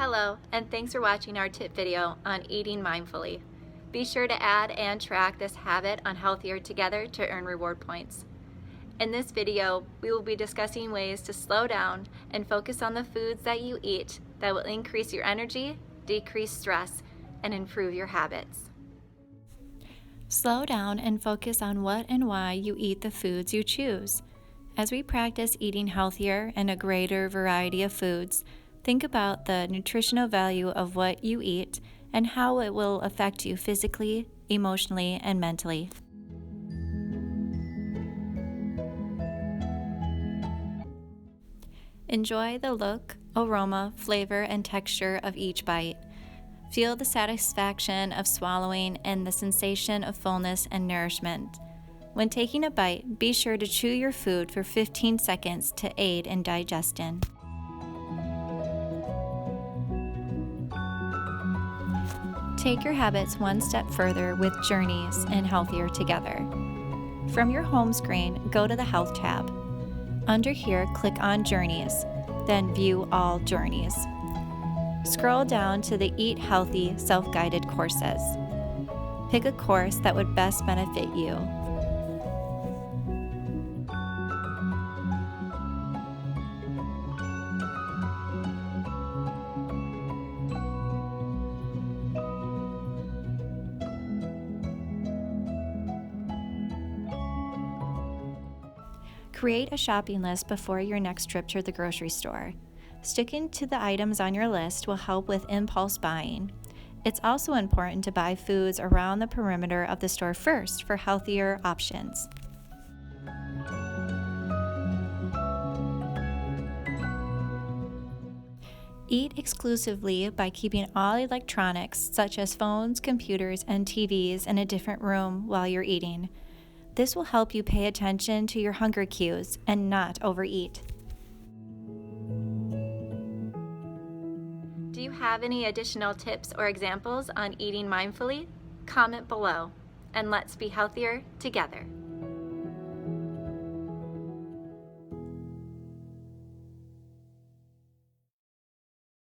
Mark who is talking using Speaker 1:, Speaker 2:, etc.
Speaker 1: Hello, and thanks for watching our tip video on eating mindfully. Be sure to add and track this habit on Healthier Together to earn reward points. In this video, we will be discussing ways to slow down and focus on the foods that you eat that will increase your energy, decrease stress, and improve your habits.
Speaker 2: Slow down and focus on what and why you eat the foods you choose. As we practice eating healthier and a greater variety of foods, think about the nutritional value of what you eat and how it will affect you physically, emotionally, and mentally. Enjoy the look, aroma, flavor, and texture of each bite. Feel the satisfaction of swallowing and the sensation of fullness and nourishment. When taking a bite, be sure to chew your food for 15 seconds to aid in digestion. Take your habits one step further with Journeys and Healthier Together. From your home screen, go to the Health tab. Under here, click on Journeys, then View All Journeys. Scroll down to the Eat Healthy self-guided courses. Pick a course that would best benefit you. Create a shopping list before your next trip to the grocery store. Sticking to the items on your list will help with impulse buying. It's also important to buy foods around the perimeter of the store first for healthier options. Eat exclusively by keeping all electronics, such as phones, computers, and TVs, in a different room while you're eating. This will help you pay attention to your hunger cues and not overeat.
Speaker 1: Do you have any additional tips or examples on eating mindfully? Comment below, and let's be healthier together.